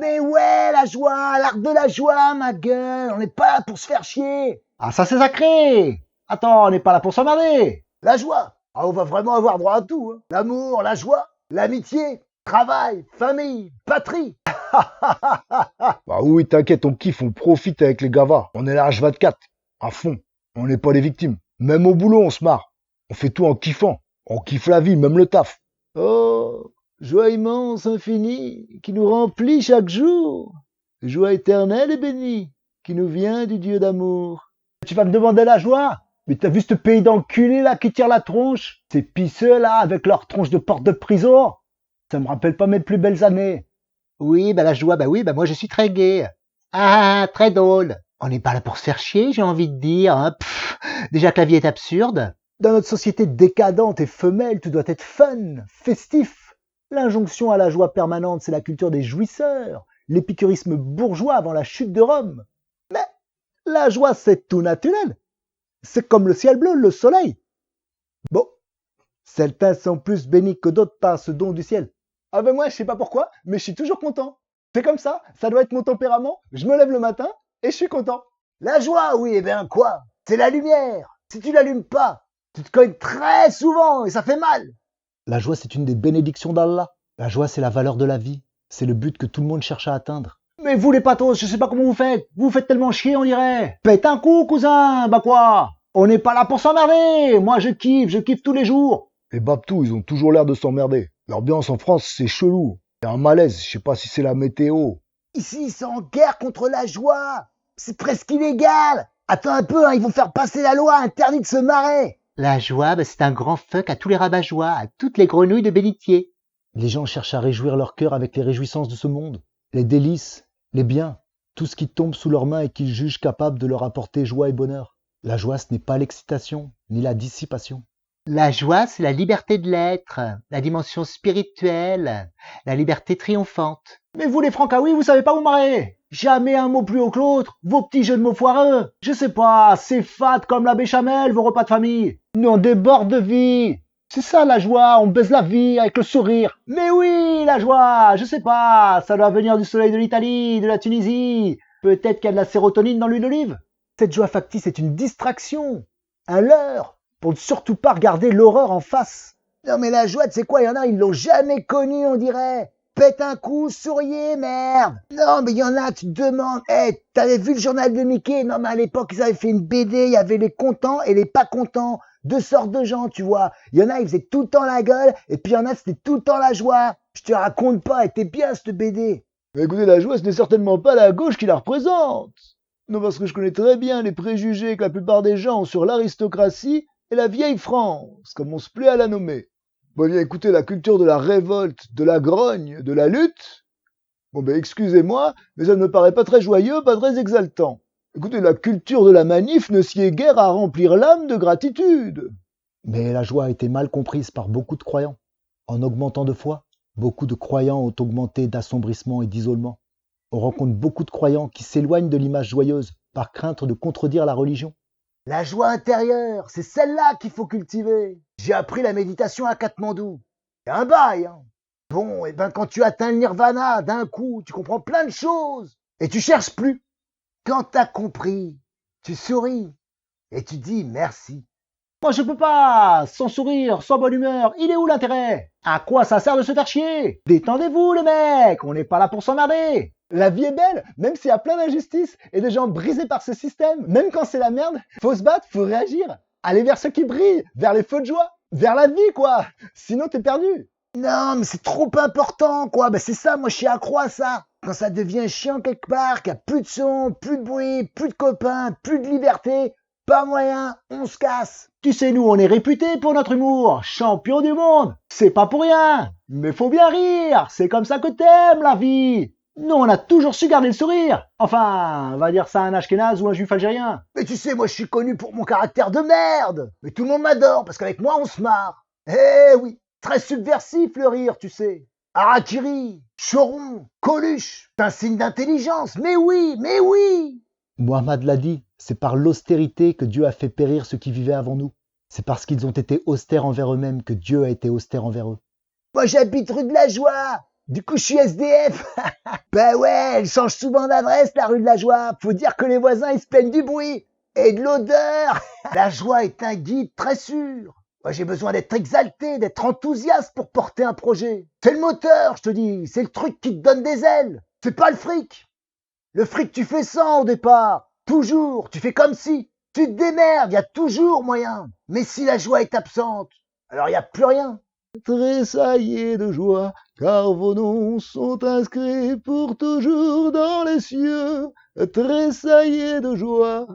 Mais ouais, la joie, l'art de la joie, ma gueule, on n'est pas là pour se faire chier. Ah, ça c'est sacré! Attends, on n'est pas là pour s'emmerder! La joie, on va vraiment avoir droit à tout. Hein. L'amour, la joie, l'amitié, travail, famille, patrie. Bah oui, t'inquiète, on kiffe, on profite avec les gavas. On est là H24, à fond. On n'est pas les victimes. Même au boulot, on se marre. On fait tout en kiffant. On kiffe la vie, même le taf. Oh, joie immense, infinie, qui nous remplit chaque jour. Joie éternelle et bénie, qui nous vient du Dieu d'amour. Tu vas me demander la joie? Mais t'as vu ce pays d'enculés là qui tire la tronche? Ces pisseux là avec leur tronche de porte de prison? Ça me rappelle pas mes plus belles années. Oui, bah la joie, bah oui, bah moi je suis très gai. Ah, très drôle. On n'est pas là pour se faire chier, j'ai envie de dire. Hein. Déjà que la vie est absurde. Dans notre société décadente et femelle, tout doit être fun, festif. L'injonction à la joie permanente, c'est la culture des jouisseurs, l'épicurisme bourgeois avant la chute de Rome. Mais la joie, c'est tout naturel. C'est comme le ciel bleu, le soleil. Bon, certains sont plus bénis que d'autres par ce don du ciel. Ah ben moi, je sais pas pourquoi, mais je suis toujours content. C'est comme ça doit être mon tempérament. Je me lève le matin et je suis content. La joie, oui, eh bien quoi? C'est la lumière. Si tu l'allumes pas, tu te cognes très souvent et ça fait mal. La joie, c'est une des bénédictions d'Allah. La joie, c'est la valeur de la vie. C'est le but que tout le monde cherche à atteindre. Mais vous les patos, je sais pas comment vous faites. Vous faites tellement chier, on dirait. Pète un coup, cousin. Bah quoi? On n'est pas là pour s'emmerder. Moi, je kiffe tous les jours. Les Babtou, ils ont toujours l'air de s'emmerder. L'ambiance en France, c'est chelou. Il y a un malaise, je sais pas si c'est la météo. Ici, c'est en guerre contre la joie. C'est presque illégal. Attends un peu, hein, ils vont faire passer la loi interdit de se marrer. La joie, bah, c'est un grand fuck à tous les rabat-joie, à toutes les grenouilles de bénitier. Les gens cherchent à réjouir leur cœur avec les réjouissances de ce monde. Les délices, les biens, tout ce qui tombe sous leurs mains et qu'ils jugent capable de leur apporter joie et bonheur. La joie, ce n'est pas l'excitation, ni la dissipation. La joie, c'est la liberté de l'être, la dimension spirituelle, la liberté triomphante. Mais vous les francaouis, vous savez pas vous marrer. Jamais un mot plus haut que l'autre, vos petits jeux de mots foireux. Je sais pas, c'est fade comme la béchamel, vos repas de famille. Nous on déborde de vie. C'est ça la joie, on baise la vie avec le sourire. Mais oui, la joie, je sais pas, ça doit venir du soleil de l'Italie, de la Tunisie. Peut-être qu'il y a de la sérotonine dans l'huile d'olive. Cette joie factice est une distraction, un leurre, pour ne surtout pas regarder l'horreur en face. Non mais la joie, tu sais quoi, il y en a, ils l'ont jamais connue, on dirait. Pète un coup, souriez, merde. Non mais il y en a, tu te demandes, t'avais vu le journal de Mickey? Non mais à l'époque, ils avaient fait une BD, il y avait les contents et les pas contents. Deux sortes de gens, tu vois. Il y en a, ils faisaient tout le temps la gueule, et puis il y en a, c'était tout le temps la joie. Je te raconte pas, elle était bien cette BD. Mais écoutez, la joie, ce n'est certainement pas la gauche qui la représente. Non, parce que je connais très bien les préjugés que la plupart des gens ont sur l'aristocratie et la vieille France, comme on se plaît à la nommer. Bon, bien écoutez, la culture de la révolte, de la grogne, de la lutte, bon ben excusez-moi, mais ça ne me paraît pas très joyeux, pas très exaltant. Écoutez, la culture de la manif ne s'y est guère à remplir l'âme de gratitude. Mais la joie a été mal comprise par beaucoup de croyants. En augmentant de foi, beaucoup de croyants ont augmenté d'assombrissement et d'isolement. On rencontre beaucoup de croyants qui s'éloignent de l'image joyeuse par crainte de contredire la religion. La joie intérieure, c'est celle-là qu'il faut cultiver. J'ai appris la méditation à Katmandou. C'est un bail, hein. Bon, et ben quand tu atteins le nirvana, d'un coup, tu comprends plein de choses. Et tu cherches plus. Quand t'as compris, tu souris. Et tu dis merci. Moi je peux pas, sans sourire, sans bonne humeur, il est où l'intérêt? À quoi ça sert de se faire chier? Détendez-vous les mecs, on n'est pas là pour s'emmerder. La vie est belle, même s'il y a plein d'injustices et de gens brisés par ce système. Même quand c'est la merde, faut se battre, faut réagir. Aller vers ceux qui brillent, vers les feux de joie, vers la vie quoi. Sinon t'es perdu. Non mais c'est trop important quoi, c'est ça, moi je suis accro à ça. Quand ça devient chiant quelque part, qu'il n'y a plus de son, plus de bruit, plus de copains, plus de liberté, pas moyen, on se casse. Tu sais, nous, on est réputés pour notre humour, champion du monde. C'est pas pour rien. Mais faut bien rire. C'est comme ça que t'aimes la vie. Nous, on a toujours su garder le sourire. Enfin, on va dire ça à un Ashkénaze ou un juif algérien. Mais tu sais, moi je suis connu pour mon caractère de merde. Mais tout le monde m'adore parce qu'avec moi on se marre. Eh oui, très subversif le rire, tu sais. Harakiri, choron, coluche, c'est un signe d'intelligence. Mais oui, mais oui. Muhammad l'a dit, c'est par l'austérité que Dieu a fait périr ceux qui vivaient avant nous. C'est parce qu'ils ont été austères envers eux-mêmes que Dieu a été austère envers eux. Moi j'habite rue de la Joie. Du coup, je suis SDF. Ben ouais, elle change souvent d'adresse, la rue de la Joie. Faut dire que les voisins, ils se plaignent du bruit et de l'odeur. La Joie est un guide très sûr. Moi, j'ai besoin d'être exalté, d'être enthousiaste pour porter un projet. C'est le moteur, je te dis. C'est le truc qui te donne des ailes. C'est pas le fric. Le fric, tu fais sans au départ. Toujours. Tu fais comme si. Tu te démerdes, y a toujours moyen. Mais si la joie est absente, alors y a plus rien. Tressaillez de joie, car vos noms sont inscrits pour toujours dans les cieux. Tressaillez de joie.